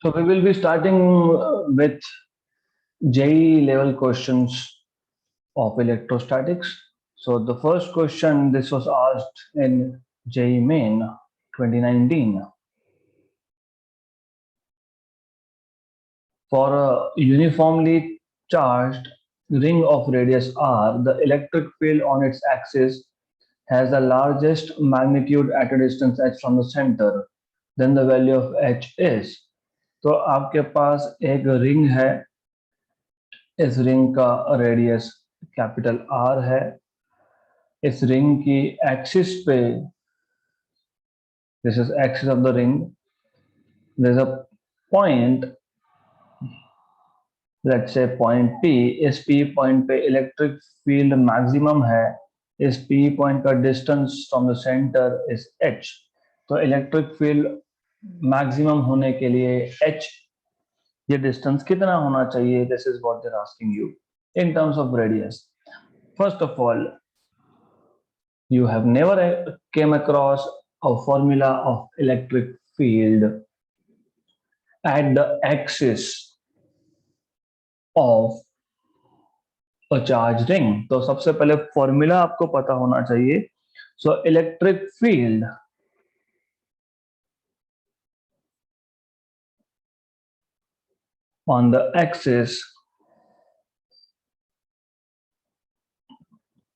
So we will be starting with JEE level questions of electrostatics. So the first question, this was asked in JEE Main 2019. For a uniformly charged ring of radius r, the electric field on its axis has the largest magnitude at a distance h from the center. Then the value of h is. तो आपके पास एक ring है, इस ring का radius capital R है, इस ring की axis पे, this is axis of the ring, there is a point, let's say point P, इस पी पॉइंट पे इलेक्ट्रिक फील्ड मैक्सिमम है, इस पी पॉइंट का distance from the centre is H. तो इलेक्ट्रिक फील्ड मैक्सिमम होने के लिए एच, ये डिस्टेंस कितना होना चाहिए, this is what they are asking you in terms of radius. First of all, you have never came across a formula of electric field at the axis of a charge ring। तो सबसे पहले formula आपको पता होना चाहिए। So electric field on the axis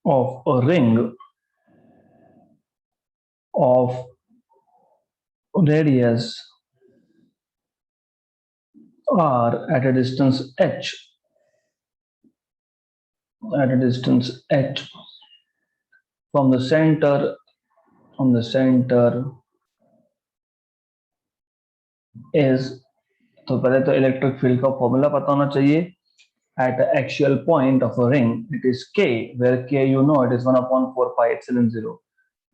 of a ring of radius r at a distance h, at a distance h from the center is, तो पहले तो इलेक्ट्रिक फील्ड का फॉर्मूला पता होना चाहिए। at the axial point of a ring, it is k, where k you know it is 1 upon 4 pi epsilon 0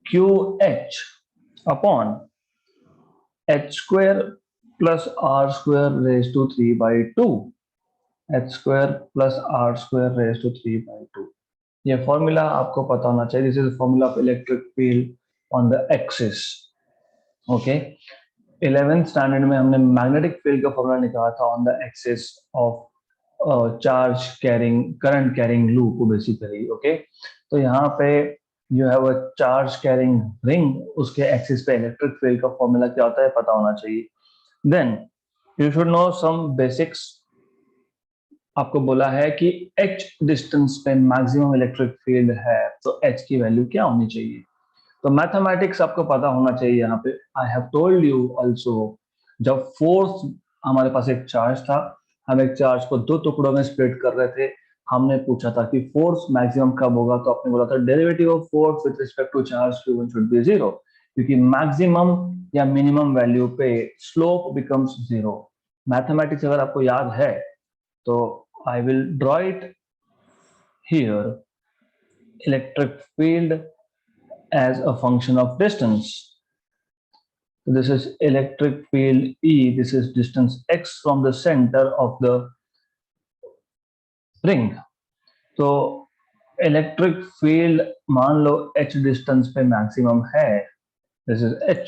qh upon h square plus r square raised to 3 by 2, h square plus r square raised to 3 by 2। ये formula आपको पता होना चाहिए। This is formula of electric field on the axis. Okay, 11th standard में हमने magnetic field का formula निकाला था on the axis of charge carrying, current carrying loop basically. Okay, तो यहाँ पे you have a charge carrying ring, उसके axis पे इलेक्ट्रिक फील्ड का फॉर्मूला क्या होता है पता होना चाहिए। Then you should know some basics. आपको बोला है कि h डिस्टेंस पे मैक्सिमम इलेक्ट्रिक फील्ड है, तो h की वैल्यू क्या होनी चाहिए। तो मैथमेटिक्स आपको पता होना चाहिए। यहाँ पे I have told you also, जब फोर्स, हमारे पास एक चार्ज था, हम एक चार्ज को दो टुकड़ों में स्प्लिट कर रहे थे, हमने पूछा था कि फोर्स मैक्सिमम कब होगा, तो आपने बोला था derivative of force with respect to charge q1 should be 0, क्योंकि मैक्सिमम या मिनिमम वैल्यू पे स्लोप बिकम्स 0। मैथमेटिक्स अगर आपको याद है तो I will draw it here, electric field as a function of distance. This is electric field E, this is distance x from the center of the ring। तो electric field मान लो h distance पे maximum है, this is h।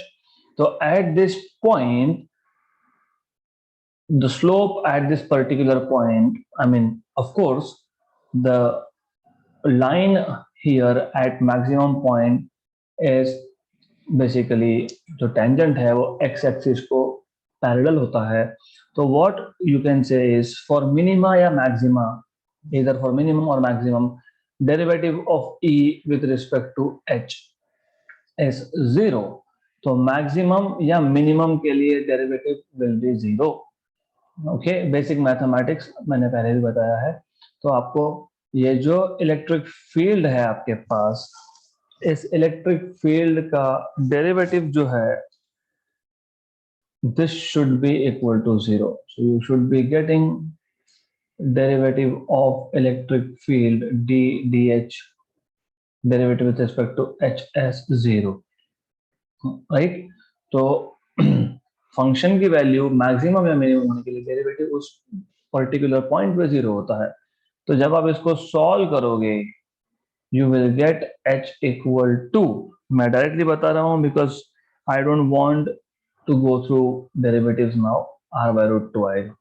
तो at this point, the slope at this particular point, I mean of course the line here at maximum point is basically जो tangent है वो X axis को parallel होता है। तो what you can say is for minima या maxima, इधर for minimum और maximum, derivative of E with respect to H is 0। तो मैक्सिमम या मिनिमम के लिए derivative will be 0। Okay, basic mathematics मैंने पहले भी बताया है। तो आपको ये जो इलेक्ट्रिक फील्ड है आपके पास, इस इलेक्ट्रिक फील्ड का डेरिवेटिव जो है, this should be equal to 0। So you should be getting derivative of electric field D D H, derivative with respect to H is 0, right. तो फंक्शन की वैल्यू मैक्सिमम या minimum होने के लिए derivative उस पर्टिकुलर पॉइंट पे 0 होता है। तो जब आप इसको सॉल्व करोगे, you will get h equal to, मैं डायरेक्टली बता रहा हूँ because I don't want to go through derivatives now, r/√2 आएगा.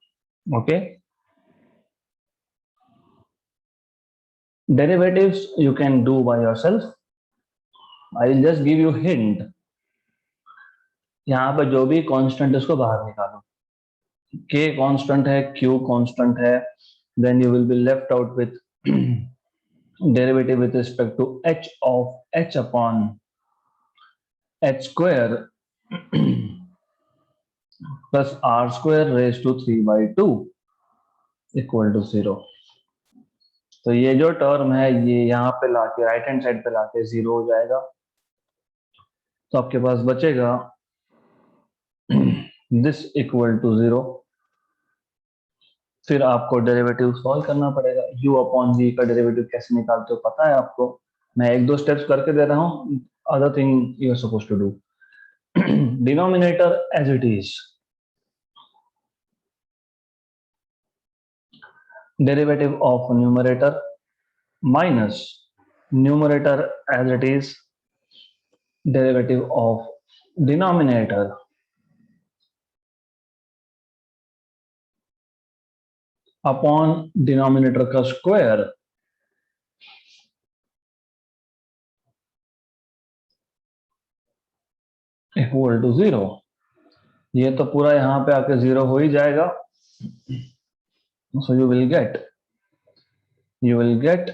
Okay. Derivatives you can do by yourself. I'll just give you hint. यहाँ पे जो भी कांस्टेंट उसको बाहर निकालो. k कांस्टेंट है, q कांस्टेंट है, then you will be left out with derivative with respect to h of h upon h square plus r square raised to 3/2 equal to 0. तो ये जो टर्म है ये यहाँ पे लाके राइट हैंड साइड पे लाके 0 हो जाएगा. तो आपके पास बचेगा दिस इक्वल टू 0. फिर आपको डेरिवेटिव सॉल्व करना पड़ेगा. u अपॉन v का डेरिवेटिव कैसे निकालते हो पता है आपको. मैं एक दो स्टेप्स करके दे रहा हूँ. Other thing you are supposed to do. Denominator as it is, derivative of numerator minus numerator as it is, derivative of denominator upon denominator का स्क्वायर इक्वल टू 0. ये तो पूरा यहाँ पे आके 0 हो ही जाएगा. So you will get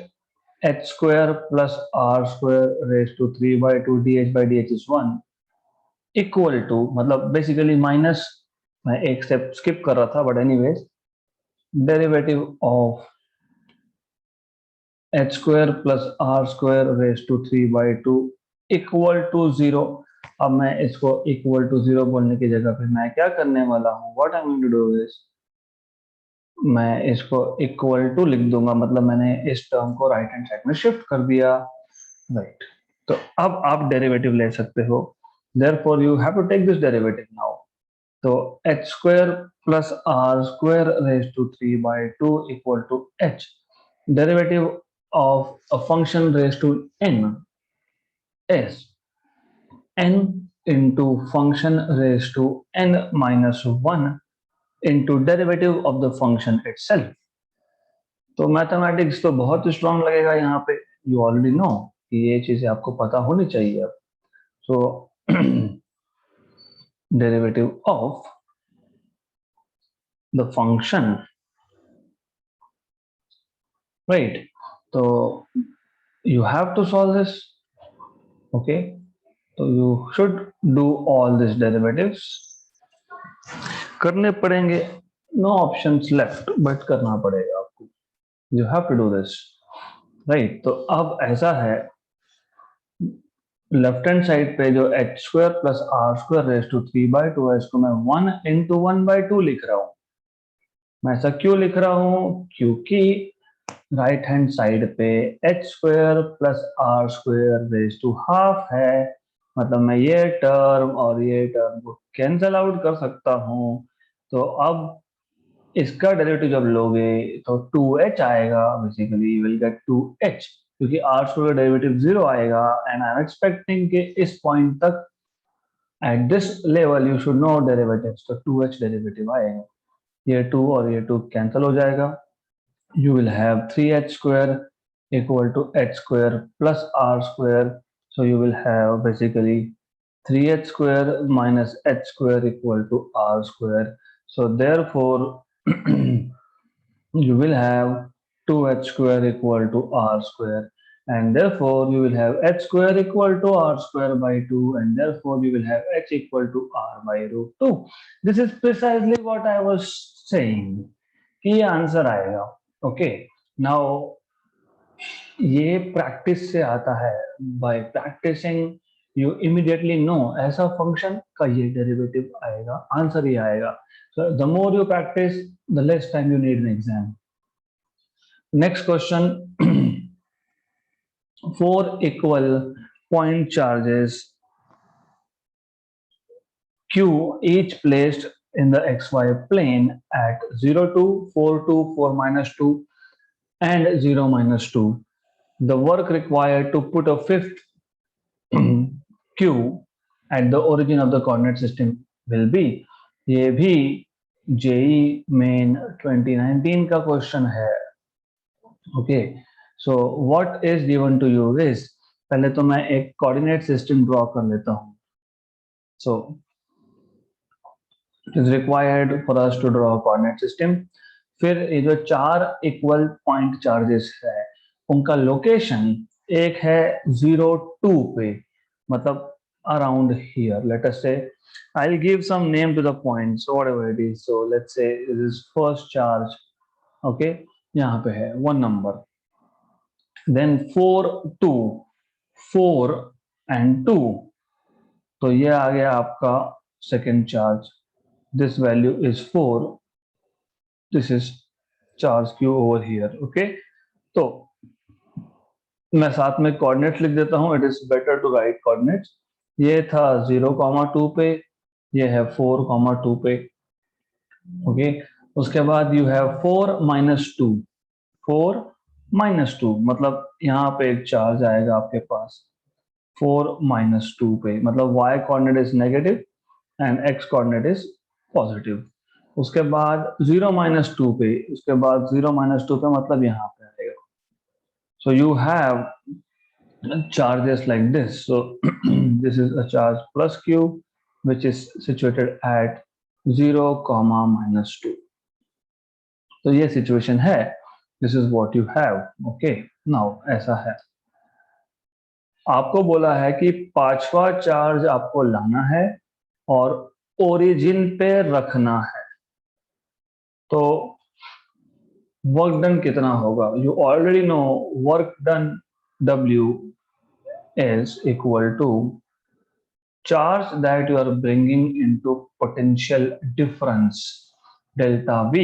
h square plus r square raised to 3/2 dh by dh is 1 equal to, मतलब बेसिकली माइनस, मैं एक स्टेप स्किप कर रहा था but anyways, derivative of h square plus r square raised to 3/2 equal to 0. अब मैं इसको equal to 0 बोलने की जगह पे मैं क्या करने वाला हूँ, what I am going to do is, मैं इसको इक्वल टू लिख दूंगा. मतलब मैंने इस टर्म को राइट हैंड साइड में शिफ्ट कर दिया. राइट. तो अब आप डेरिवेटिव ले सकते हो. Therefore you have to take this derivative now. तो h square plus r square raised to 3/2 equal to h. Derivative of a function raised to n is n into function raised to n minus 1 into derivative of the function itself. तो mathematics तो बहुत strong लगेगा यहाँ पे. You already no कि ये चीजें आपको पता होनी चाहिए अब. So derivative of the function, right. तो you have to solve this. Okay, so you should do all these derivatives. करने पड़ेंगे. No options left, but करना पड़ेगा आपको. You have to do this, right? तो अब ऐसा है, लेफ्ट हैंड साइड पे जो h square plus r square raised to 3/2 है, इसको मैं 1 into 1/2 लिख रहा हूँ. मैं ऐसा क्यों लिख रहा हूँ, क्योंकि राइट हैंड साइड पे h square plus r square raise to half है. मतलब मैं ये टर्म और ये टर्म को कैंसल आउट कर सकता हूँ. तो अब इसका डेरिवेटिव जब लोगे तो 2h आएगा. Basically you will get 2h, क्योंकि r स्क्वायर का डेरिवेटिव 0 आएगा. एंड आई एम एक्सपेक्टिंग कि इस पॉइंट तक at this level you should no derivatives. तो 2h डेरिवेटिव आएगा. ये 2 और ये 2 कैंसिल हो जाएगा. You will have 3h square equal to h square plus r square. So you will have basically 3h square minus h square equal to r square. So therefore you will have 2h square equal to r square, and therefore you will have h square equal to r square by 2, and therefore you will have h equal to r by root 2. This is precisely what I was saying कि ये answer आएगा. Okay, now ये practice से आता है. By practising you immediately know ऐसा function का ये डेरिवेटिव आएगा, आंसर ही आएगा. So the more you practise the less time you need in exam. Next question. 4 equal point charges q each placed in the xy plane at 0, 2, 4, 2, 4 minus 2 and 0 minus 2. The work required to put a fifth q at the origin of the coordinate system will be. ये भी JEE main 2019 का question है। Okay, so what is given to you is, पहले तो मैं एक coordinate system draw कर लेता हूं। So it is required for us to draw coordinate system. फिर ये जो चार इक्वल पॉइंट चार्जेस है उनका लोकेशन, एक है 0 2 पे, मतलब around here. Let us say I'll give some name to the points, so whatever it is. So let's say this is first charge. Okay, यहाँ पे है 1 number, then 4 2 4 and 2, तो ये आ गया आपका second charge. This value is 4, this is charge Q over here. Okay, तो मैं साथ में कोऑर्डिनेट्स लिख देता हूं, it is better to write coordinates. ये था 0, 2 पे, ये है 4, 2 पे। ओके, उसके बाद यू हैव 4 - 2, 4 - 2 मतलब यहाँ पे एक चार्ज आएगा आपके पास 4 - 2 पे, मतलब y coordinate is negative and x coordinate is positive. उसके बाद 0 - 2 पे, उसके बाद 0 - 2 पे मतलब यहाँ पे आएगा। सो you have charges like this. So this is a charge plus q which is situated at 0, -2. तो ये सिचुएशन है, this is what you have. Okay, now ऐसा है, आपको बोला है कि पांचवा चार्ज आपको लाना है और ओरिजिन पे रखना है। तो वर्क डन कितना होगा, you already no work done W is equal to charge that you are bringing into potential difference delta V,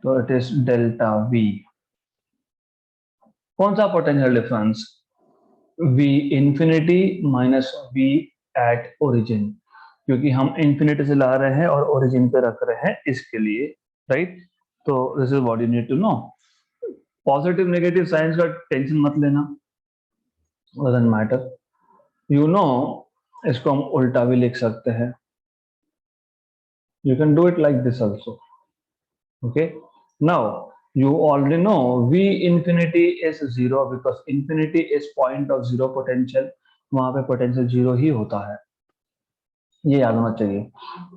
तो it is delta V। कौन सा potential difference, V infinity minus V at origin, क्योंकि हम infinity से ला रहे हैं और origin पे रख रहे हैं इसके लिए, राइट। तो this is what you need to know. Positive negative signs का टेंशन मत लेना, डजंट मैटर। यू नो इसको हम उल्टा भी लिख सकते हैं, you can do it like this also। okay, now you already know V infinity is 0 because infinity is point of zero potential, वहां पे पोटेंशियल 0 ही होता है, ये याद होना चाहिए।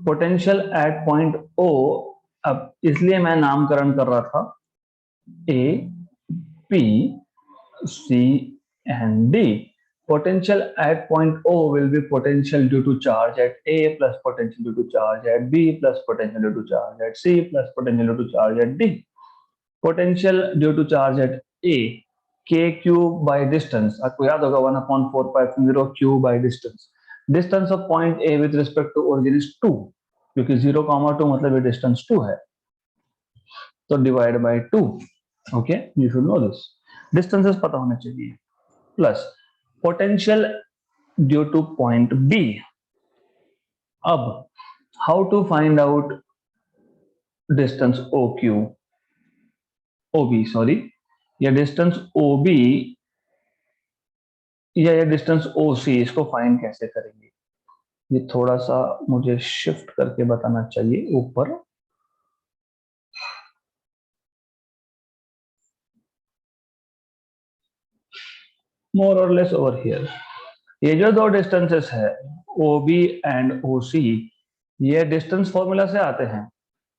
पोटेंशियल एट पॉइंट O, अब इसलिए मैं नामकरण कर रहा था A P C and D। Potential at point O will be potential due to charge at A plus potential due to charge at B plus potential due to charge at C plus potential due to charge at D। Potential due to charge at A, K cube by distance, आपको याद होगा 1/4π Q by distance। Distance of point A with respect to origin is 2, क्योंकि 0, 2 मतलब ये distance 2 है, तो divide by 2। Okay, you should know this, distances पता होना चाहिए। Plus potential due to point B। अब how to find out distance OB sorry, या डिस्टेंस OB या ये डिस्टेंस OC, इसको फाइंड कैसे करेंगे, ये थोड़ा सा मुझे शिफ्ट करके बताना चाहिए ऊपर। मोर और लेस ओवर हियर, ये जो दो डिस्टेंसेस है OB एंड OC, ये डिस्टेंस फॉर्मूला से आते हैं।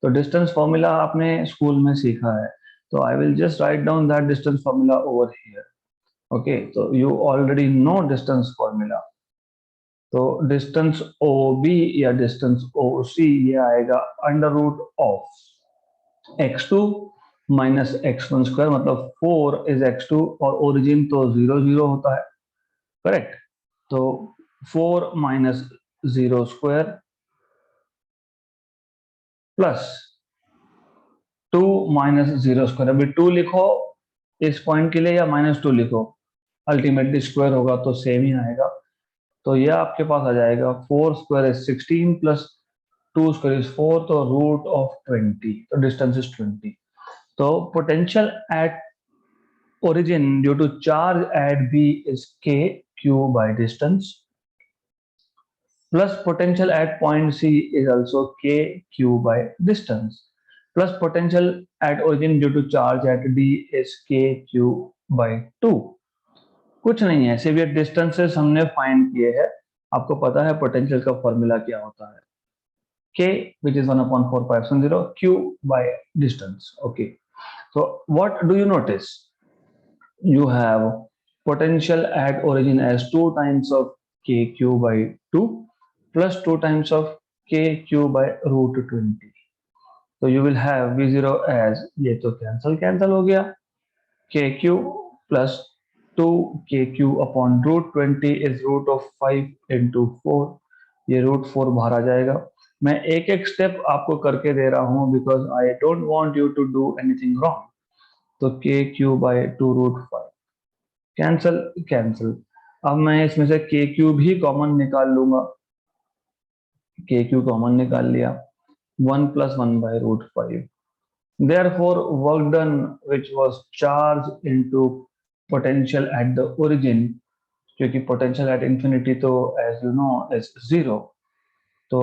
तो डिस्टेंस फॉर्मूला आपने स्कूल में सीखा है, तो I will just write down that distance formula over here. Okay, तो you already know distance formula. तो डिस्टेंस OB या डिस्टेंस OC ये आएगा under root of x2 minus x1 square, मतलब 4 इज x2 और ओरिजिन तो 0 0 होता है, करेक्ट। तो 4 - 0 स्क्वायर प्लस 2 - 0 स्क्वायर। अभी 2 लिखो इस पॉइंट के लिए या -2 लिखो, अल्टीमेटली स्क्वायर होगा तो सेम ही आएगा। तो ये आपके पास आ जाएगा 4 square is 16 plus 2 square is 4, तो रूट ऑफ 20, तो डिस्टेंस इज 20। तो potential at origin due to charge at B is K Q by distance। plus potential at point C is also kq by distance, plus potential at origin due to charge at D is kq by 2. कुछ नहीं है, सिर्फ ये distances हमने find किए हैं। आपको पता है पोटेंशियल का फॉर्मूला क्या होता है, k which is 1/4π0 q by distance. Okay, so what do you notice? You have potential at origin as 2 times of kq by 2 plus 2 times of kq by root 20. So you will have v0 as, ये तो cancel हो गया, kq plus 2 kq upon root 20 is root of 5 into 4. ये root 4 बाहर आ जाएगा। मैं एक एक स्टेप आपको करके दे रहा हूं because I don't want you to do anything wrong. तो kq by 2 root 5 कैंसल। अब मैं इसमें से kq भी कॉमन निकाल लूंगा, kq कॉमन निकाल लिया, 1 plus 1 by root 5. Therefore, work done which was charged into potential at the origin, क्योंकि potential at infinity तो as you know is 0, तो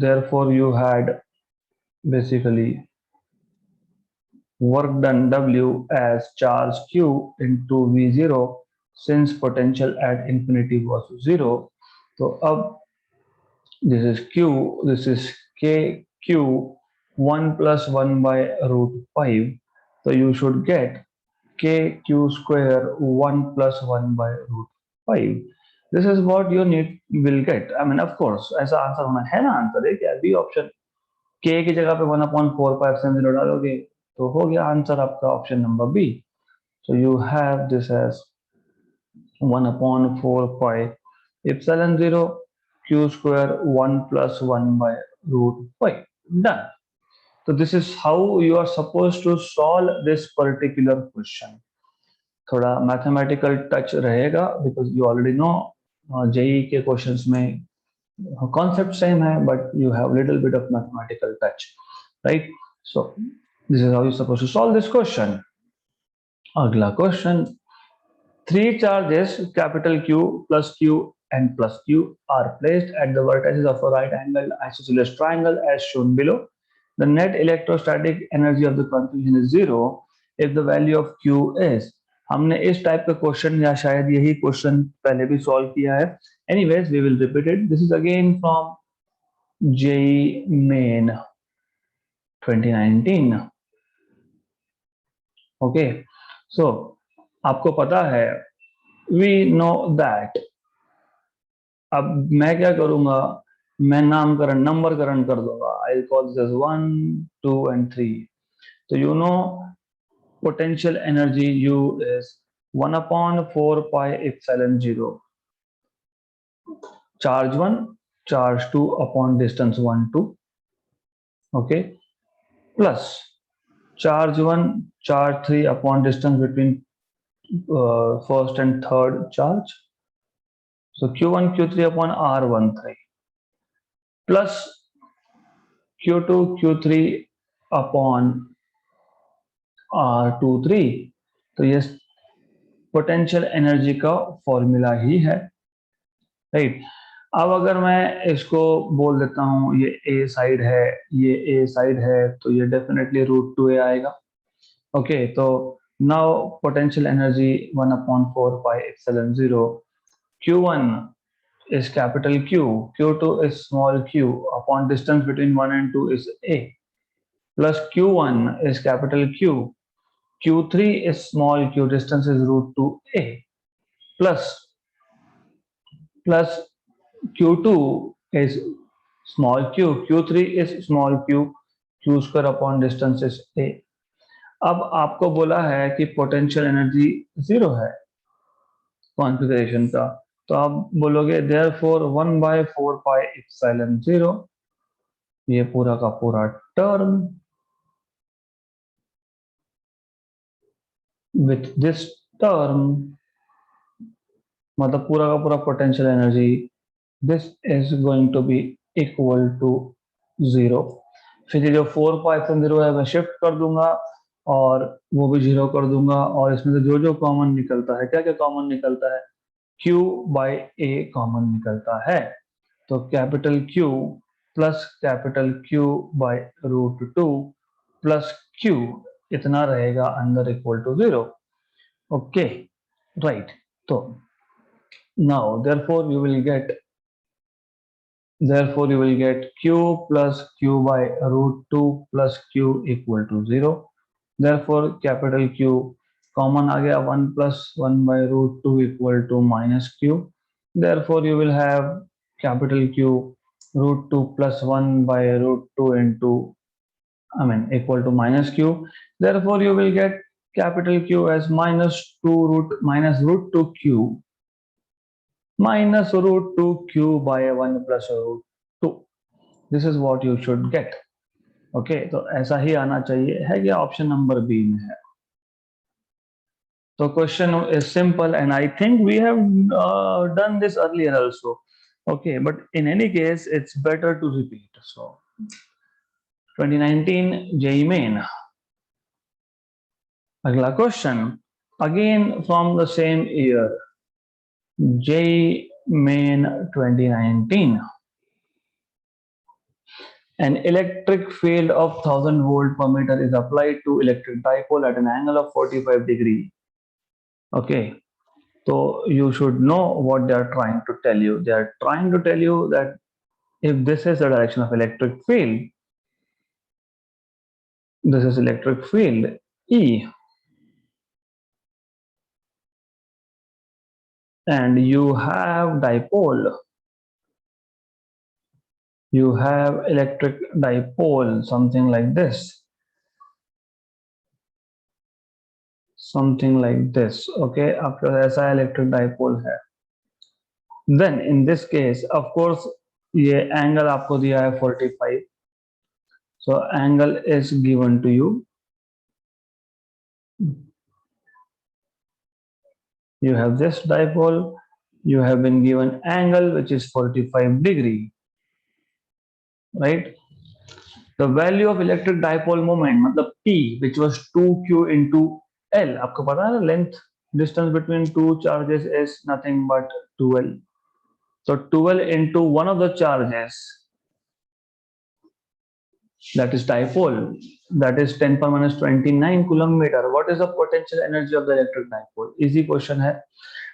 therefore you had basically work done W as charge Q into V0 since potential at infinity was 0. तो अब this is Q, this is KQ, 1 plus 1 by root 5. So you should get kq square 1 plus 1 by root 5. This is what you will get. I mean, of course, ऐसा answer होना है ना, answer है क्या, B option. k की जगह पे 1/4π0 डालोगे तो हो गया आंसर आपका option number B. So you have this as 1/4π0 q square 1 plus 1 by root 5. Done. So this is how you are supposed to solve this particular question. थोड़ा मैथमेटिकल टच रहेगा because you already know JEE के questions में concept same है but you have little bit of mathematical touch, right? So this is how you suppose to solve this question. अगला question, 3 charges capital Q plus Q and plus Q are placed at the vertices of a right angle isosceles triangle as shown below. The net electrostatic energy of the confusion is 0 if the value of Q is, हमने इस type का question या शायद यही question पहले भी solve किया है। Anyways we will repeat it. This is again from JEE Main 2019। Okay, so आपको पता है, वी नो दैट, अब मैं क्या करूंगा, मैं नामकरण नंबरकरण कर दूंगा। I will call this 1 2 and 3। तो you know potential energy U is 1/4πε0 charge 1 charge 2 upon distance 1 2, okay, plus charge 1 charge 3 upon distance between first and third charge, so q1 q3 upon r13 plus q2 q3 upon r23। तो ये potential energy का formula ही है, right? अब अगर मैं इसको बोल देता हूं ये ए साइड है, ये ए साइड है, तो ये डेफिनेटली √2a आएगा। ओके, तो now potential energy 1/4πε0 q1 is capital Q, q2 is small q upon distance between 1 and 2 is a, plus q1 is capital Q, q3 is small q, distance is √2a, plus q2 is small q, q3 is small q, q square upon distance is a। अब आपको बोला है कि potential energy 0 है configuration का, तो आप बोलोगे therefore 1/4πε0, ये पूरा का पूरा टर्म विथ दिस टर्म, मतलब पूरा का पूरा potential energy, this is going to be equal to 0। फिर ये जो 4πε0 है मैं शिफ्ट कर दूंगा और वो भी 0 कर दूंगा, और इसमें से जो जो कॉमन निकलता है, क्या क्या कॉमन निकलता है, Q by A कॉमन निकलता है। तो capital Q plus capital Q by √2 plus Q इतना रहेगा अंदर इक्वल टू 0. Okay, right. तो now therefore you will get Q plus Q by √2 plus Q equal to 0. therefore capital Q common आ गया, 1 plus 1 by √2 equal to minus Q. therefore you will have capital Q √2 plus 1 by √2 into equal to minus Q. therefore you will get capital Q as minus √2 Q minus √2 Q by 1 plus √2. This is what you should get. Okay, तो ऐसा ही आना चाहिए. है क्या option number B में है? तो question is simple and I think we have done this earlier also. Okay, but in any case it's better to repeat. So 2019 JEE Main. अगला question again from the same year, JEE Main 2019. An electric field of 1000 volt per meter is applied to electric dipole at an angle of 45 degree. Okay, so you should know what they are trying to tell you. They are trying to tell you that if this is the direction of electric field, this is electric field E, and you have dipole, you have electric dipole, something like this. Something like this. Okay, आपके पास ऐसा electric dipole है. Then in this case, of course, ये angle आपको दिया है 45. So angle is given to you. You have this dipole. You have been given angle which is 45 degree. Right? The value of electric dipole moment, मतलब P, which was 2Q into L. आपको पता है ना, length distance between two charges is nothing but 2L. So 2L into one of the charges, that is dipole, that is 10 power minus 29 coulomb meter. What is the potential energy of the electric dipole? Easy question है.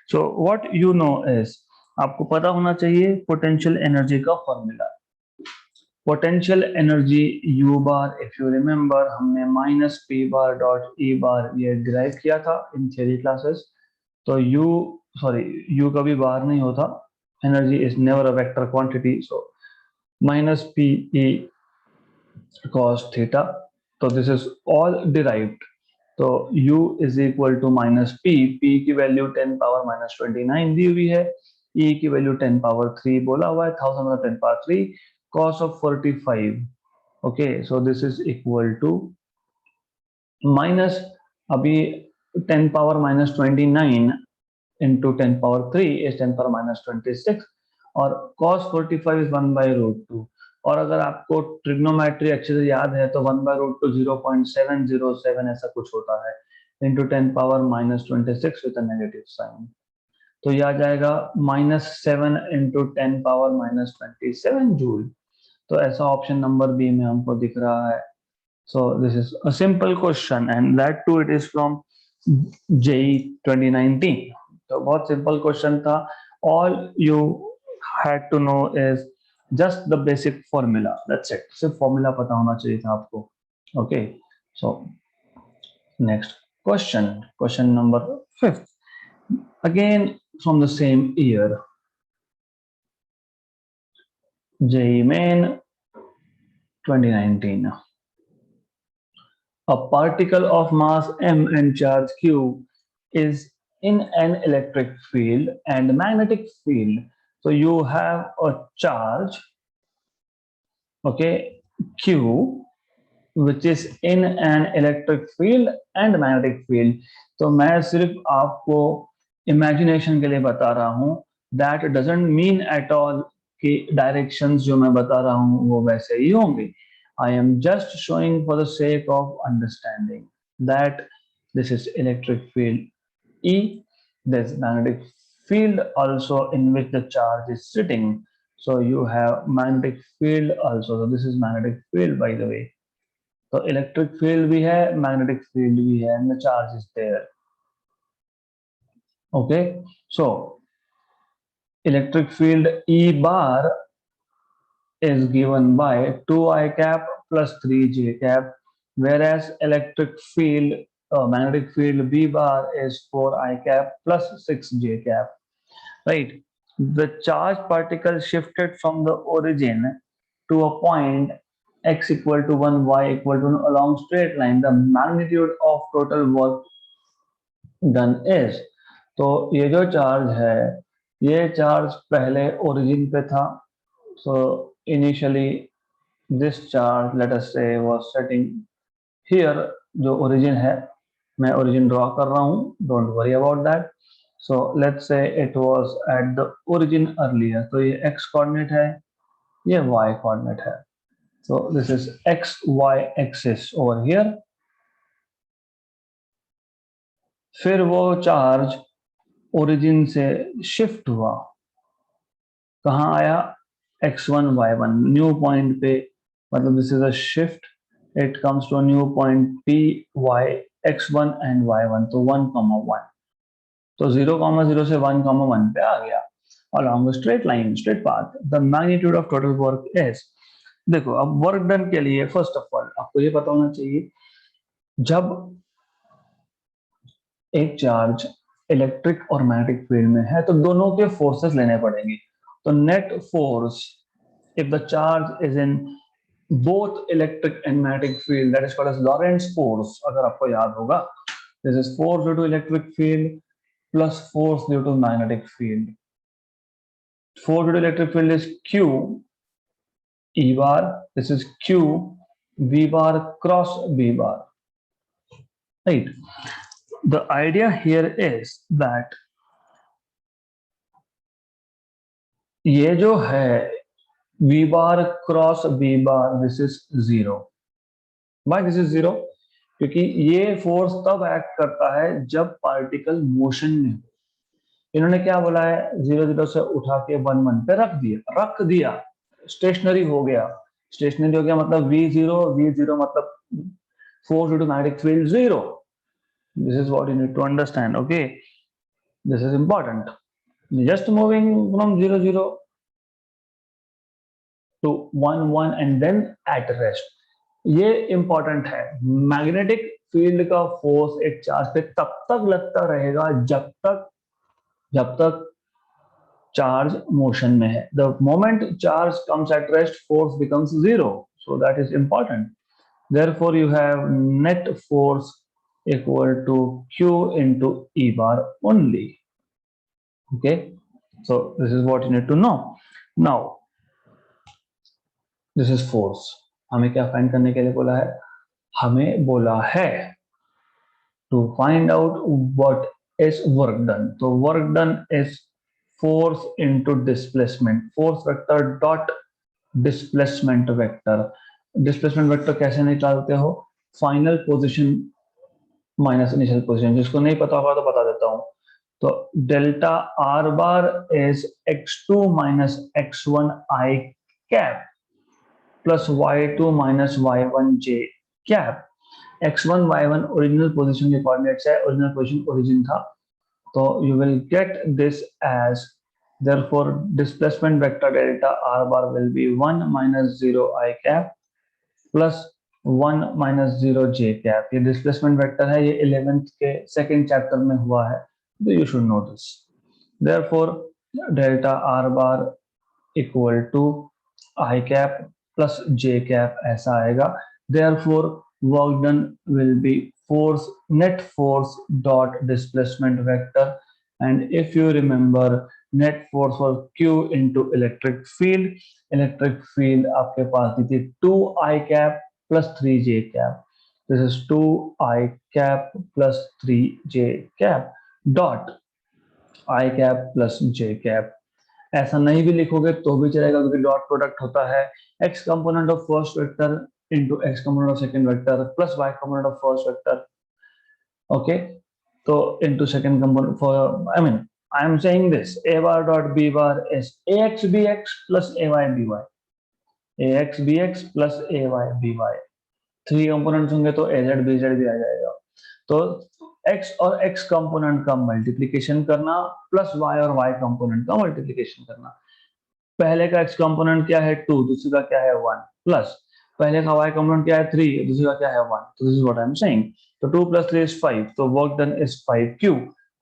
So what you know is, आपको पता होना चाहिए potential energy का formula. Potential energy U bar, if you remember, हमने minus P bar dot E bar ये derive किया था in theory classes. तो U कभी bar नहीं होता. Energy is never a vector quantity. So minus PE cos theta. So this is all derived. तो U is equal to minus P. P की value 10 power minus 29 दी हुई है. E की value 10 power 3 बोला हुआ है. 1000 में 10 power 3 cos of 45. Okay, so this is equal to minus अभी 10 power minus 29 into 10 power 3 is 10 power minus 26 और cos 45 is 1 by √2. और अगर आपको ट्रिग्नोमेट्री अच्छे से याद है तो 1 by √2 0.707 ऐसा कुछ होता है into 10 power minus 26 with a negative sign. तो यह आ जाएगा -7 into 10 power minus 27 जूल. तो ऐसा ऑप्शन नंबर बी में हमको दिख रहा है. So this is a simple question and that too it is from JEE 2019. तो बहुत सिंपल क्वेश्चन था. All you had to know is just the basic formula. That's it. सिर्फ फॉर्मूला पता होना चाहिए था आपको. Okay. So next question. Question number 5. Again from the same year. JEE Main 2019. A particle of mass m and charge q is in an electric field and magnetic field. So you have a charge, okay, q, which is in an electric field and magnetic field. तो मैं सिर्फ आपको imagination के लिए बता रहा हूँ. That doesn't mean at all कि directions जो मैं बता रहा हूँ वो वैसे ही होंगे. I am just showing for the sake of understanding that this is electric field E. There's magnetic field also in which the charge is sitting. So you have magnetic field also. So this is magnetic field, by the way. So electric field भी है, magnetic field भी है, and the charge is there. Okay, so electric field E bar is given by 2I cap plus 3J cap, whereas electric field, magnetic field B bar is 4I cap plus 6J cap, right? The charge particle shifted from the origin to a point x equal to 1, y equal to 1 along straight line. The magnitude of total work done is, तो ये जो charge है, ये charge पहले origin पे था. So initially this charge, let us say, was setting here. जो origin है, मैं origin draw कर रहा हूँ, don't worry about that. So let's say it was at the origin earlier. तो ये x coordinate है, ये y coordinate है. So this is x y axis over here. फिर वो चार्ज ओरिजिन से शिफ्ट हुआ, कहाँ आया, x1 y1 न्यू पॉइंट पे, मतलब this is a shift, it comes to a new point p y x1 and y1, तो 1,1, तो 0,0 से 1,1 पे आ गया along a straight line, straight path. The magnitude of total work is, देखो अब work done के लिए फर्स्ट ऑफ ऑल आपको ये पता होना चाहिए, जब एक चार्ज इलेक्ट्रिक और मैग्नेटिक फील्ड में है तो दोनों के फोर्सेस लेने पड़ेंगे. तो net force if the charge is in both electric and magnetic field, that is called as Lorentz force. अगर आपको याद होगा, this is force due to electric field plus force due to magnetic field. Force due to electric field is Q E bar, this is Q V bar cross B bar, right? The idea here is that ये जो है V bar cross B bar, this is 0. Why this is 0? क्योंकि ये force तब act करता है जब particle motion में हो. इन्होंने क्या बोला है, 0,0 से उठा के 1,1 पे रख दिया, स्टेशनरी हो गया. स्टेशनरी हो गया मतलब V0 मतलब force due to magnetic field 0. This is what you need to understand. Okay, this is important. Just moving from 0,0 to 1,1 and then at rest. ये इंपॉर्टेंट है. मैग्नेटिक फील्ड का फोर्स एक चार्ज पे तब तक लगता रहेगा जब तक चार्ज मोशन में है. The moment charge comes at rest, force becomes 0. So that is important. Therefore you have net force equal to Q into E bar only. Okay, so this is what you need to know. Now this is force. हमें क्या find करने के लिए बोला है, हमें बोला है to find out what is work done. तो work done is force into displacement, force vector dot displacement vector. Displacement vector कैसे निकालते हो, final position minus initial position. जिसको नहीं पता होगा तो बता देता हूं. तो delta r bar is x2 minus x1 I cap plus y2 minus y1 j cap. x1 y1 original position के कोऑर्डिनेट्स है, ओरिजिनल पोजीशन ओरिजिन था, तो you will get this as, therefore displacement vector delta r bar will be 1 minus 0 I cap plus 1 minus 0 j cap. ये displacement vector है, ये 11th के second chapter में हुआ है, तो you should know this. Therefore delta r bar equal to I cap plus j cap ऐसा आएगा. Therefore work done will be force, net force dot displacement vector, and if you remember net force was Q into electric field. electric field आपके पास दी थी 2 I cap plus 3 j cap. this is 2 I cap plus 3 j cap dot I cap plus j cap. ऐसा नहीं भी लिखोगे तो भी चलेगा, क्योंकि डॉट प्रोडक्ट होता है x component of first vector into x component of second vector plus y component of first vector. Okay, तो into second component for, I mean I am saying this a bar dot b bar is ax bx plus ay by, ax bx plus ay by, 3 components होंगे तो az bz भी आ जाएगा। तो x और x component का multiplication करना plus y और y component का मल्टीप्लिकेशन करना। पहले का x कंपोनेंट क्या है 2, दूसरे का क्या है 1, प्लस पहले का y कंपोनेंट क्या है 3, दूसरे का क्या है 1। तो this is what I am saying. तो 2 + 3 is 5, तो वर्क डन इज 5q,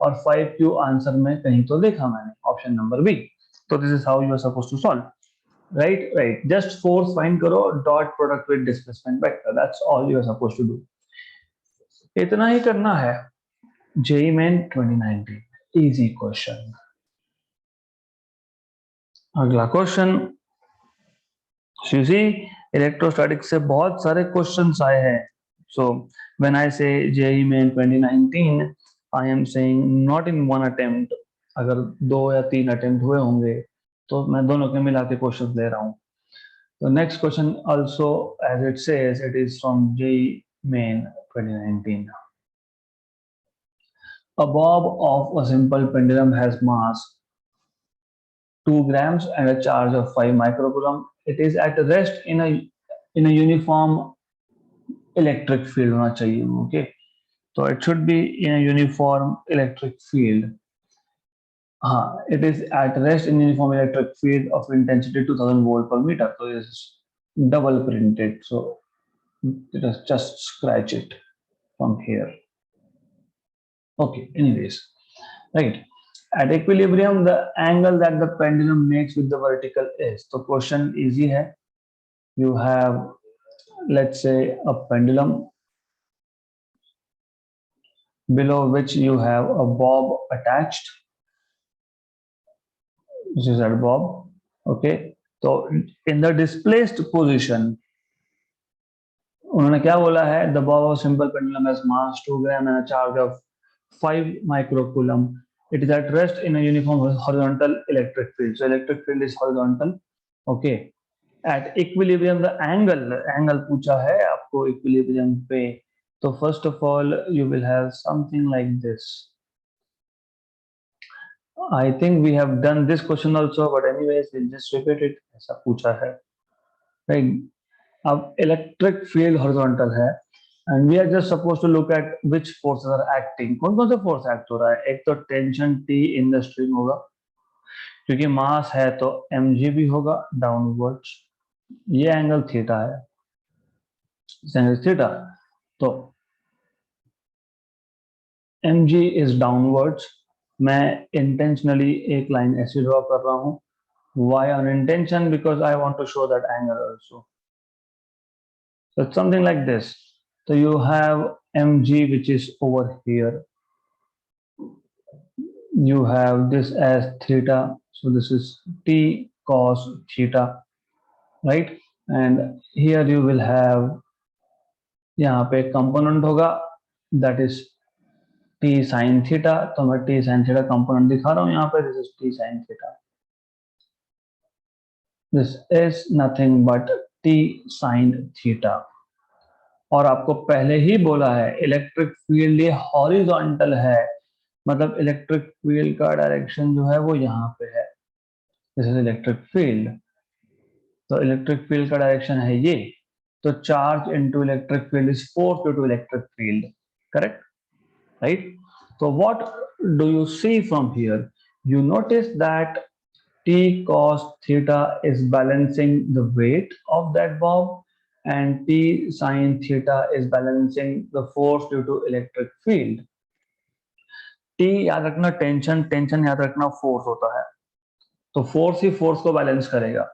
और 5q आंसर में कहीं तो देखा मैंने, ऑप्शन नंबर बी। तो this is how you are supposed to solve. Right, just force find करो dot product with displacement vector, that's all you are supposed to do. इतना ही करना है। JEE Main 2019 easy question. अगला question, see electrostatic से बहुत सारे questions आए हैं। सो व्हेन आई से JEE Main 2019, I am saying not in one attempt. अगर 2 या 3 अटेम्प्ट हुए होंगे तो मैं दोनों के मिला के क्वेश्चन ले रहा हूँ। तो next question also as it says it is from JEE Main 2019। A bob of a simple pendulum has mass 2 grams and a charge of 5 microcoulomb. It is at rest in a uniform electric field होना चाहिए, okay? So it should be in a uniform electric field. It is at rest in uniform electric field of intensity 2000 volt per meter. So it is double printed. So let us just scratch it from here. Okay, anyways, right. At equilibrium, the angle that the pendulum makes with the vertical is. So question easy है. You have, let's say, a pendulum below which you have a bob attached. This is that bob. Okay. So in the displaced position, उन्होंने क्या बोला है? The bob of simple pendulum has mass 2 gram and a charge of 5 microcoulomb. It is at rest in a uniform horizontal electric field. So electric field is horizontal. Okay. At equilibrium, the angle पूछा है आपको equilibrium पे। तो first of all, you will have something like this. I think we have done this question also, but anyways, we'll just repeat it. ऐसा पूछा है, right? अब electric field horizontal है, and we are just supposed to look at which forces are acting. कौन कौन सा force act हो रहा है? एक तो tension T in the string होगा, क्योंकि mass है तो mg भी होगा downwards. ये एंगल थीटा है, एंगल थीटा। तो mg is downwards. मैं intentionally एक लाइन ऐसी ड्रॉ कर रहा हूँ। Why on intention? Because I want to show that angle also. So it's something like this. So you have mg which is over here. You have this as theta. So this is t cos theta, right? And here you will have, यहाँ पे component होगा that is t sin theta. तो मैं t sin theta component दिखा रहा हूँ यहाँ पे। This is t sin theta. This is nothing but t sin theta. और आपको पहले ही बोला है इलेक्ट्रिक फील्ड ये हॉरिजॉन्टल है, मतलब इलेक्ट्रिक फील्ड का डायरेक्शन जो है वो यहाँ पे है। This is electric field. तो इलेक्ट्रिक फील्ड का डायरेक्शन है ये। तो charge into electric field is force due to electric field, correct, right? तो what do you see from here? You notice that t cos theta is balancing the weight of that bob, and t sin theta is balancing the force due to electric field. t याद रखना tension, tension याद रखना force होता है। तो force ही force को balance करेगा,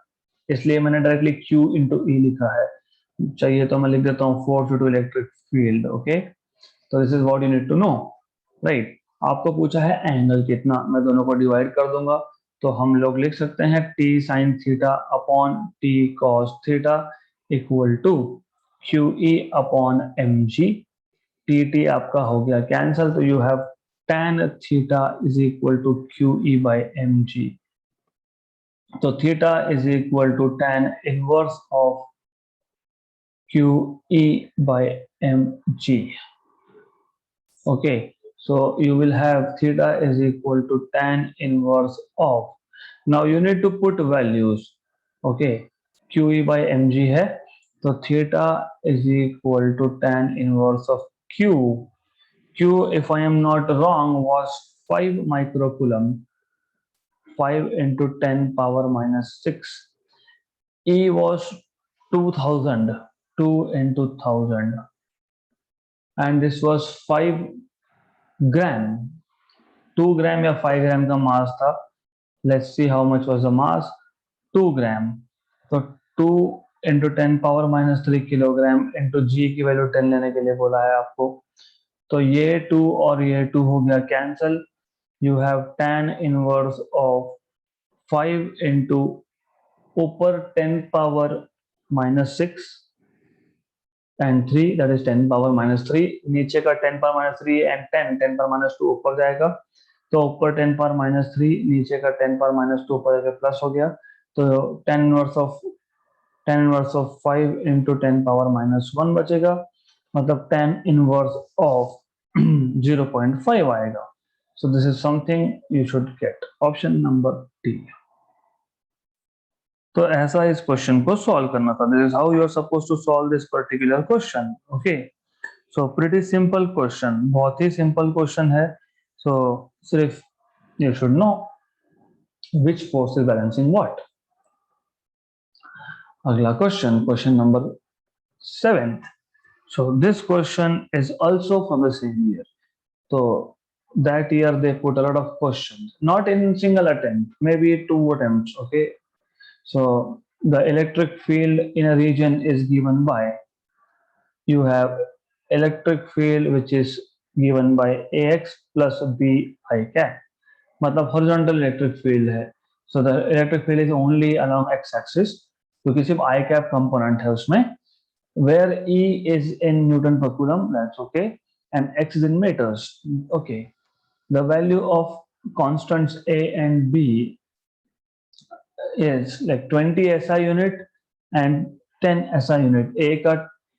इसलिए मैंने डायरेक्टली q इंटू ई लिखा है। चाहिए तो मैं लिख देता हूँ force due to electric field. Okay, तो this is what you need to know, right? आपको पूछा है एंगल कितना, मैं दोनों को डिवाइड कर दूंगा। तो हम लोग लिख सकते हैं t sin theta upon t cos theta equal to QE upon mg। tt आपका हो गया कैंसल, तो you have tan theta is equal to QE by mg। तो theta is equal to tan inverse of QE by mg। Okay, So you will have theta is equal to tan inverse of, now you need to put values, okay, QE by mg है, तो theta is equal to tan inverse of Q. Q, if I am not wrong, was 5 microcoulomb, 5 into 10 power minus 6. E was 2000, 2 into 1000, and this was 5 gram. 2 gram या 5 gram का मास था. Let's see how much was the mass. 2 gram. तो 2 into 10 power minus 3 kilogram into g की value 10 लेने के लिए बोला है आपको. तो ये 2 और ये 2 हो गया cancel. You have tan inverse of 5 into ऊपर 10 power minus 6 and 3, that is 10 power minus 3. नीचे का 10 power minus 3 and 10 power minus 2 ऊपर जाएगा, तो ऊपर 10 power minus 3, नीचे का 10 power minus 2 ऊपर जाकर प्लस हो गया. तो tan inverse of 5 into 10 power minus 1 बचेगा, मतलब tan inverse of 0.5 आएगा. So this is something you should get. Option number D. तो ऐसा इस क्वेश्चन को सॉल्व करना था. This is how you are suppose to solve this particular question. Okay, so pretty simple question, बहुत ही simple question है. सो सिर्फ you should know which force is balancing what. अगला question, question number 7. So this question is also from the same year. So that year they put a lot of questions, not in single attempt, maybe 2 attempts. Okay, so the electric field in a region is given by, you have electric field which is given by ax plus b I cap, मतलब horizontal electric field है. So the electric field is only along x axis, क्योंकि सिर्फ I cap component है उसमें. Where E is in Newton per coulomb, that's okay, and x is in meters. Okay, the value of constants A and B is like 20 SI unit and 10 SI unit. A का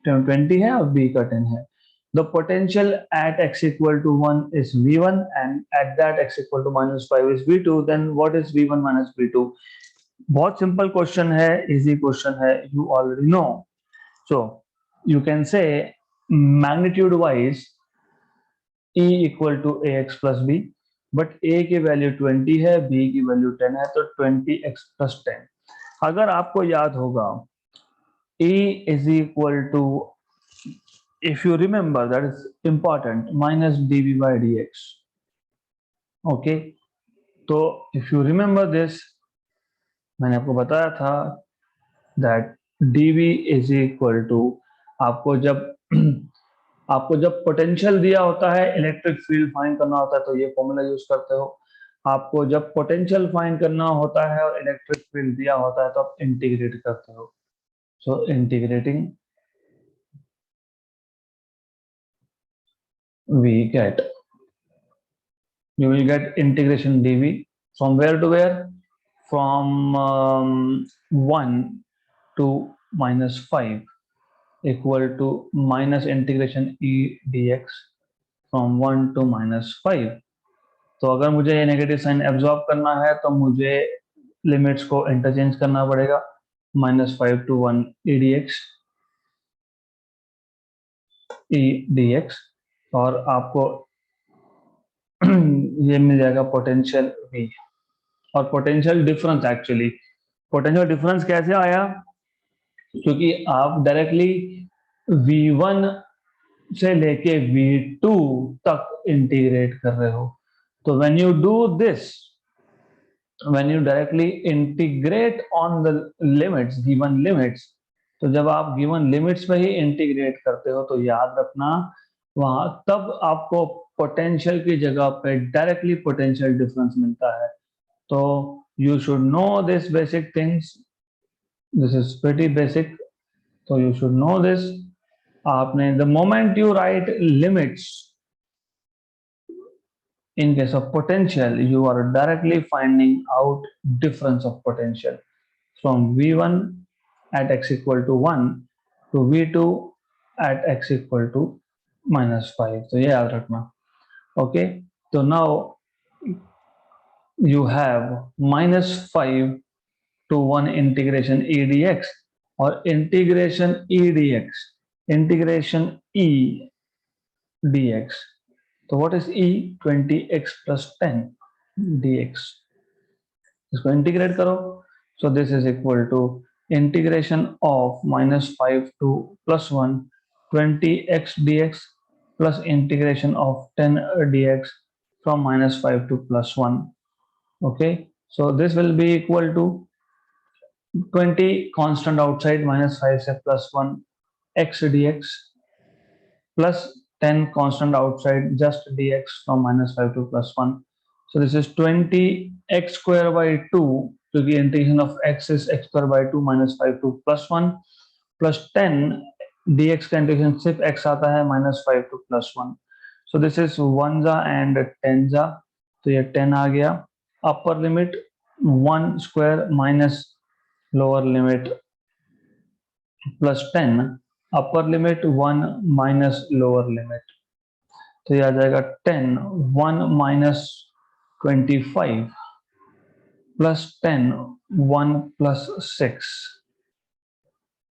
20 है और B का 10 है. The potential at x equal to 1 is V1 and at that x equal to minus 5 is V2. Then what is V1 minus V2? बहुत simple question है, easy question है, you already know. So you can say magnitude wise E equal to ax plus b, but A की value 20 है, B की value 10 है, तो 20x plus 10. अगर आपको याद होगा E is equal to, if you remember, that is important, minus dv by dx. Okay, तो if you remember this, मैंने आपको बताया था that dv is equal to, आपको जब पोटेंशियल दिया होता है, इलेक्ट्रिक फील्ड फाइंड करना होता है, तो ये फॉर्मूला यूज करते हो. आपको जब पोटेंशियल फाइंड करना होता है और इलेक्ट्रिक फील्ड दिया होता है, तो आप इंटीग्रेट करते हो. So integrating we get, you will get integration dv from where to where, from 1 to minus 5 equal to minus integration e dx from 1 to minus 5. तो अगर मुझे ये नेगेटिव साइन एब्जॉर्ब करना है, तो मुझे लिमिट्स को इंटरचेंज करना पड़ेगा. -5 to 1 e dx, और आपको ये मिल जाएगा पोटेंशियल v. और potential difference, actually potential difference कैसे आया, क्योंकि आप डायरेक्टली v1 से लेके v2 तक इंटीग्रेट कर रहे हो. तो when you do this, when you directly integrate on the limits, given limits, तो जब आप given limits पे ही इंटीग्रेट करते हो, तो याद रखना वहां तब आपको पोटेंशियल की जगह पे डायरेक्टली पोटेंशियल डिफरेंस मिलता है. तो you should no this basic things, this is pretty basic, तो यू शुड नो दिस. आपने the moment you right limits, in case of potential, you are directly finding out difference of potential from V1 at x equal to 1 to V2 at x equal to -5. तो ये याद रखना. Okay, so now you have -5 to 1 integration e dx or integration e dx, integration e dx. So what is e? 20x plus 10 dx. इसको integrate करो. So this is equal to integration of -5 to +1 20x dx plus integration of 10 dx from -5 to +1. Okay, so this will be equal to 20 constant outside -5 से +1 x dx plus 10 constant outside just dx from -5 to +1. So this is 20 x square by 2, क्योंकि integration of x is x square by 2 -5 to +1 plus 10 dx का integration सिर्फ x आता है -5 to +1. So this is 1 जा and 10 जा, तो ये 10 आ गया. Upper limit 1 square minus lower limit plus 10, upper limit 1 minus lower limit, तो ये आ जाएगा 10, 1 minus 25 plus 10, 1 plus 6.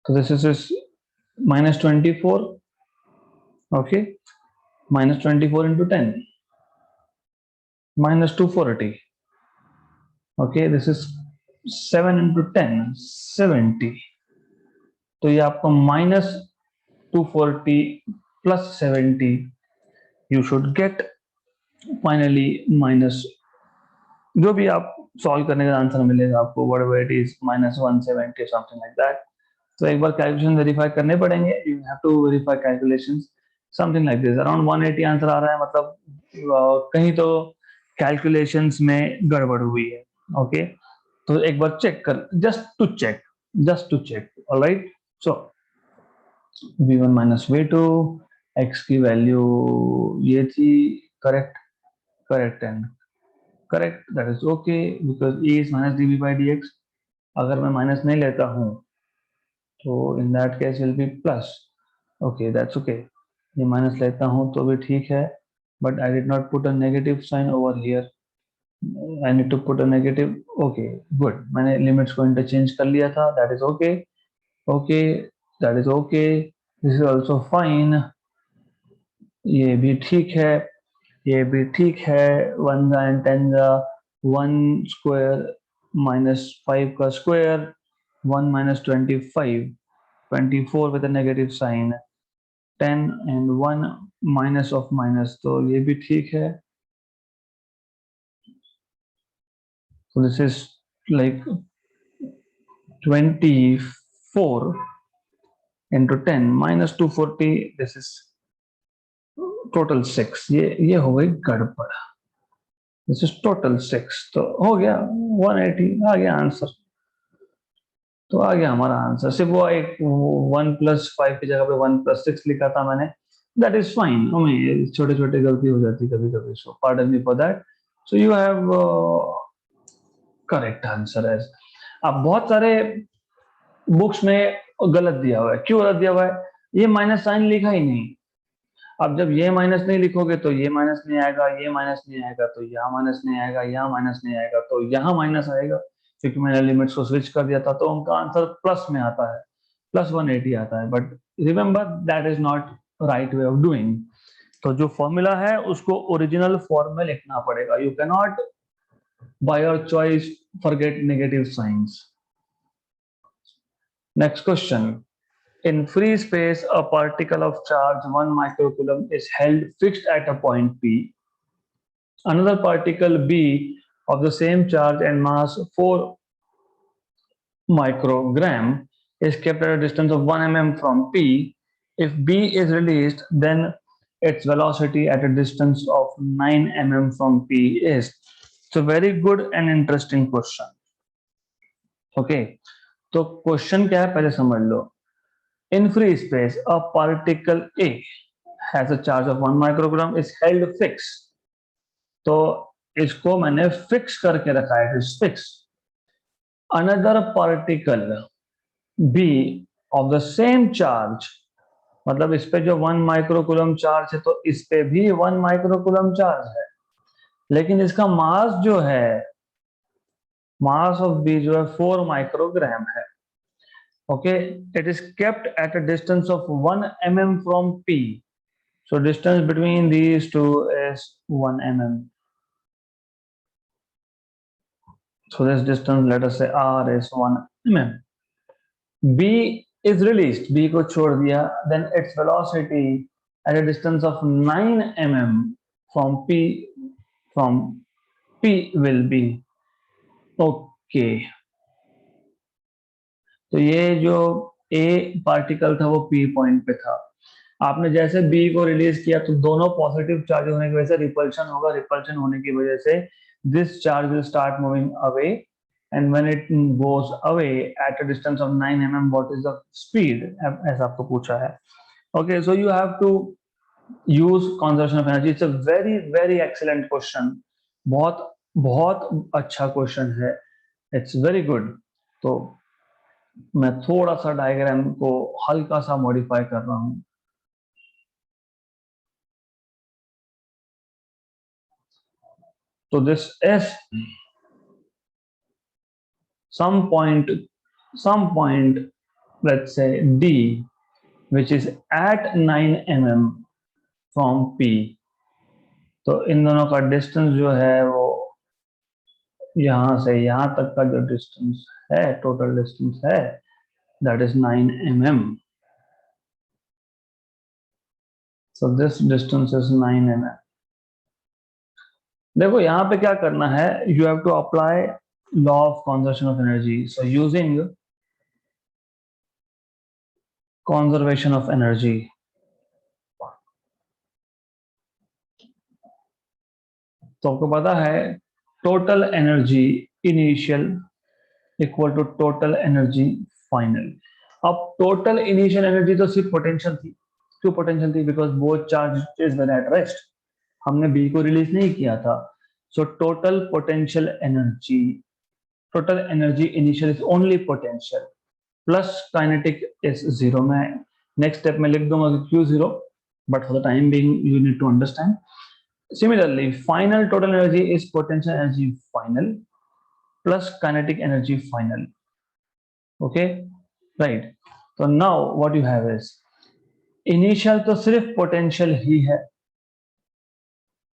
So this is minus 24. Okay, minus 24 into 10, minus 240. Okay, this is 7 into 10, 70. तो ये आपको minus 240 plus 70, you should get finally minus, जो भी आप solve करने का आंसर मिलेगा आपको, whatever it is, -170 something like that. तो एक बार कैलकुलेशन वेरीफाई करने पड़ेंगे. You have to verify calculations something like this. Around 180 answer आ रहा है, मतलब कहीं तो कैलकुलेशंस में गड़बड़ हुई है. ओके, तो एक बार चेक कर, just to check. Alright, so v1 minus v2, x की वैल्यू ये थी, correct and correct, that is okay because e इज माइनस dv by dx. अगर मैं माइनस नहीं लेता हूं तो in that case will be plus. Okay, that's okay. ये माइनस लेता हूँ तो भी ठीक है, but I did not put a negative sign over here. I need to put a negative. Okay, good. मैंने लिमिट्स को इंटरचेंज कर लिया था. That is okay. Okay, that is okay. This is also fine. ये भी ठीक है, ये भी ठीक है. 1 जा एंड 10 जा, 1 स्क्वायर -5 का square, 1 minus 25, 24 with a negative sign, 10 and 1 minus of minus, तो ये भी ठीक है. So this is like 24 into 10 minus 240. This is total 6. ये हो गई गड़बड़. This is total 6. तो हो गया 180, आ गया आंसर. तो आ गया हमारा आंसर. सिर्फ वो एक 1 + 5 की जगह पे 1 + 6 लिखा था मैंने. That is fine. हमें छोटे छोटे गलती हो जाती कभी कभी, so pardon me for that. So you have correct answer. As अब बहुत सारे बुक्स में गलत दिया हुआ है. क्यों गलत दिया हुआ है? ये माइनस साइन लिखा ही नहीं. अब जब ये माइनस नहीं लिखोगे तो ये माइनस नहीं आएगा, ये माइनस नहीं आएगा तो यहाँ माइनस नहीं आएगा, यहाँ माइनस नहीं आएगा तो यहाँ माइनस आएगा, क्योंकि मैंने लिमिट्स को स्विच कर दिया था. तो उनका आंसर प्लस में आता है, +180 आता है. But remember that is not right way of doing. तो जो फॉर्मूला है उसको ओरिजिनल फॉर्म में लिखना पड़ेगा. You can not by your choice forget negative science. Next question. In free space, a particle of charge 1 microcoulomb is held fixed at a point P. Another particle B of the same charge and mass 4 microgram is kept at a distance of 1 mm from P. If B is released, then its velocity at a distance of 9 mm from P is. It's a very good and interesting question. Okay, तो question क्या है पहले समझ लो. In free space, a particle A has a charge of 1 microgram is held fixed. तो इसको मैंने fix करके रखा है. It is fixed. Another particle B of the same charge, मतलब इस पे जो 1 माइक्रोकूलम चार्ज है तो इस पे भी 1 माइक्रोकूलम चार्ज है, लेकिन इसका मास जो है, मास ऑफ बी जो है 4 माइक्रोग्राम है। Okay, it is kept at a distance of 1 mm from P, so distance between these two is 1 mm. So this distance, let us say r is 1 mm. B is released, B को छोड़ दिया, then its velocity at a distance of 9 mm from P will be okay. तो ये जो A particle था वो P point पे था। आपने जैसे B को रिलीज किया तो दोनों पॉजिटिव चार्ज होने की वजह से रिपल्शन होगा, रिपल्शन होने की वजह से this charge will start moving away, and when it goes away at a distance of 9 mm, what is the speed, ऐसा आपको पूछा है। Okay, so you have to use conservation of energy. It's a very very excellent question, बहुत बहुत अच्छा question है, it's very good. तो मैं थोड़ा सा डायग्राम को हल्का सा मॉडिफाई कर रहा हूँ। So this is some point, let's say D, which is at 9 mm from P. तो इन दोनों का डिस्टेंस जो है वो यहां से यहां तक का जो डिस्टेंस है, टोटल डिस्टेंस है, that is 9 mm. So this distance is 9 mm. देखो यहाँ पे क्या करना है, you have to apply law of conservation of energy. So using conservation of energy, तो आपको पता है total energy initial equal to total energy final. अब टोटल इनिशियल एनर्जी तो सिर्फ पोटेंशियल थी। क्यों पोटेंशियल थी? Because both charges were at rest, हमने बी को रिलीज नहीं किया था। So total potential energy, total energy initial is only potential plus kinetic is zero. मैं नेक्स्ट स्टेप में लिख दूंगा Q zero, but for the time being you need to understand. Similarly, final total energy is potential energy final plus kinetic energy final. Okay, right? So now what you have is initial तो सिर्फ potential ही है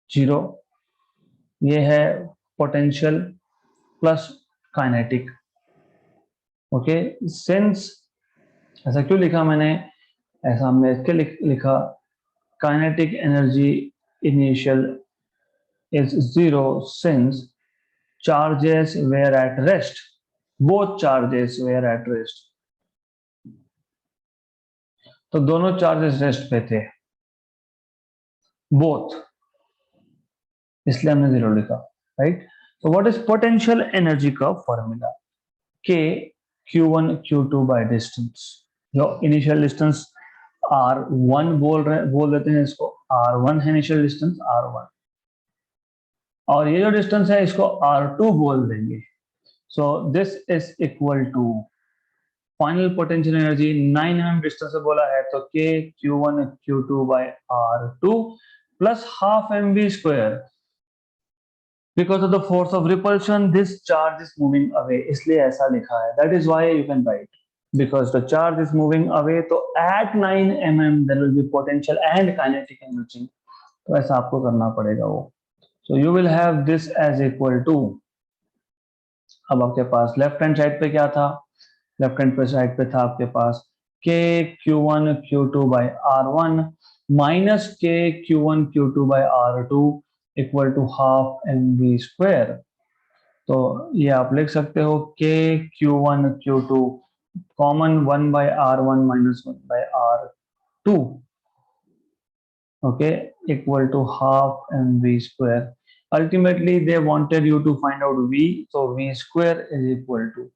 zero, ये है potential plus kinetic. Okay, since ऐसा क्यों लिखा मैंने, ऐसा हमने इसके लिखा kinetic energy initial is zero since charges were at rest, both charges were at rest. तो दोनों चार्जेस रेस्ट पे थे, बोथ, इसलिए हमने जीरो लिखा, राइट? तो व्हाट इज पोटेंशियल एनर्जी का फॉर्मूला? के Q1 Q2 बाय डिस्टेंस। जो इनिशियल डिस्टेंस R1 बोल देते हैं इसको, R1 है इनिशियल डिस्टेंस R1, और ये जो डिस्टेंस है इसको R2 बोल देंगे। So this is equal to final potential energy 9 mm distance से बोला है तो K Q1 Q2 by R2 plus half mv square. Because of the force of repulsion, this charge is moving away, इसलिए ऐसा लिखा है। That is why you can write, because the charge is moving away, तो at 9 mm there will be potential and kinetic energy. तो ऐसा आपको करना पड़ेगा वो। So you will have this as equal to, अब आपके पास लेफ्ट हैंड साइड पे क्या था? लेफ्ट हैंड साइड पे था आपके पास K Q1 Q2 by R1 minus K Q1 Q2 by R2 equal to half mv square. तो ये आप लिख सकते हो K Q1 Q2 common 1 by R1 minus 1 by R2, okay, equal to half mv square. Ultimately they wanted you to find out V, so V square is equal to,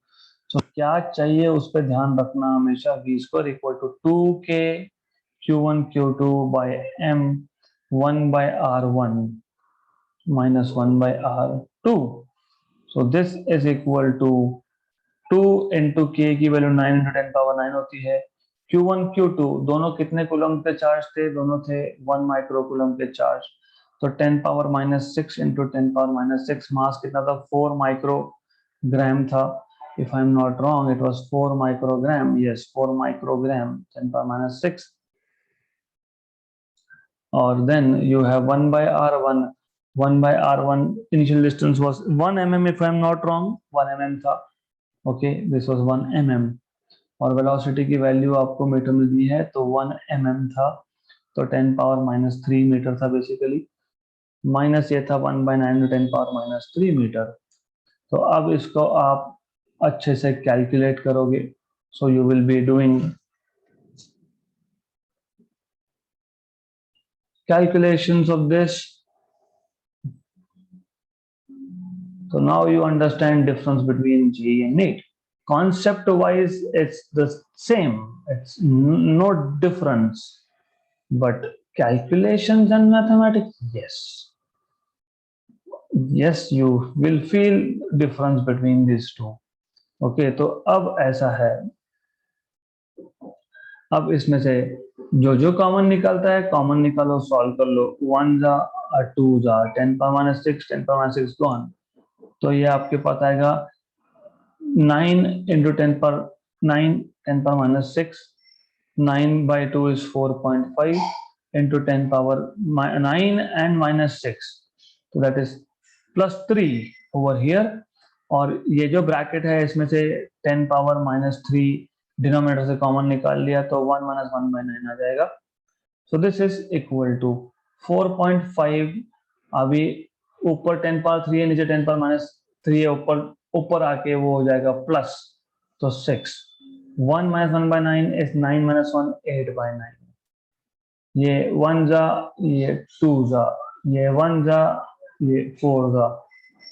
तो क्या चाहिए उस पर ध्यान रखना हमेशा, V square equal to 2K Q1 Q2 by M 1 by R1 minus 1 by R2. So this is equal to 2 into K की value 9 into 10 power 9 होती है, Q1 Q2 दोनों कितने कूलम के चार्ज थे? दोनों थे 1 माइक्रोकूलम के चार्ज। तो 10 पावर -6 इंटू 10 पावर -6, मास कितना था? 4 माइक्रोग्राम था। If I am not wrong it was 4 microgram, yes 4 microgram, 10 power -6। और then you have 1 by r1, 1 by r1 initial distance was 1 mm if I am not wrong, 1 mm था। Okay, this was 1 mm। और velocity की value आपको metre में दी है, तो 1 mm था, तो 10 पावर -3 मीटर था बेसिकली। माइनस ये था 1/9 10 पावर -3 मीटर। तो अब इसको आप अच्छे से कैलकुलेट करोगे। So you will be doing calculations of this. So now you understand difference between JEE and NEET. Concept wise it's the same, it's no difference, but calculations and mathematics, yes you will feel difference between these two. Okay, तो अब ऐसा है, अब इसमें से जो जो common निकलता है कॉमन निकालो, सॉल्व कर लो। 1 जा 2 जा 10 पावर -6, 10 पावर -6 गॉन। तो ये आपके पास आएगा 9 इंटू 10 पर 9, 10 power -6, 9 by 2 is 4.5 into 10 power 9 and -6, so that is +3 over here। और ये जो ब्रैकेट है इसमें से 10 पावर -3 डिनोमिनेटर से कॉमन निकाल लिया तो 1 - 1/9 आ जाएगा। So this is equal to 4.5। अभी ऊपर 10 पावर 3 है, नीचे 10 पावर -3 है, ऊपर ऊपर आके वो हो जाएगा प्लस, तो 6। 1 - 1/9 is 9 - 1, 8/9। ये 1 जा, ये 2 जा, ये 1 जा, ये 4 जा,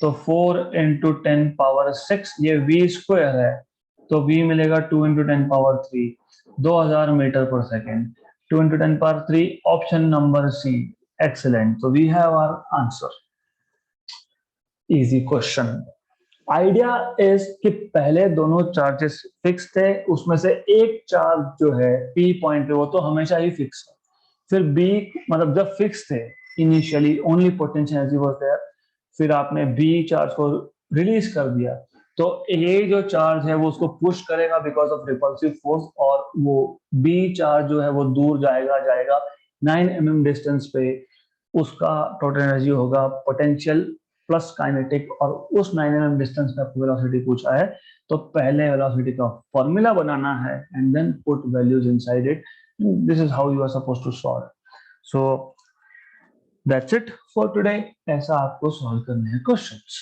तो 4 इंटू 10 पावर 6, ये v स्क्वायर है, तो v मिलेगा 2 इंटू 10 पावर 3, 2000 मीटर पर second. 2 into 10 power 3, option number C. Excellent, तो we have our answer. Easy question. Idea is कि पहले दोनों चार्जेस फिक्स थे, उसमें से एक चार्ज जो है पी पॉइंट पे वो तो हमेशा ही फिक्स है। फिर बी, मतलब जब फिक्स थे initially only potential energy was there, फिर आपने बी चार्ज को रिलीज कर दिया, तो ये जो चार्ज है वो उसको पुश करेगा बिकॉज ऑफ रिपल्सिव फोर्स, और वो बी चार्ज जो है वो दूर जाएगा जाएगा 9 mm डिस्टेंस पे। उसका टोटल एनर्जी होगा पोटेंशियल प्लस काइनेटिक, और उस 9 mm डिस्टेंस पे आपको वेलोसिटी पूछा है, तो पहले वेलोसिटी का फॉर्मूला बनाना है and then put values inside it. This is how you are supposed to solve. So that's it for today. ऐसा आपको सॉल्व करने हैं क्वेश्चंस।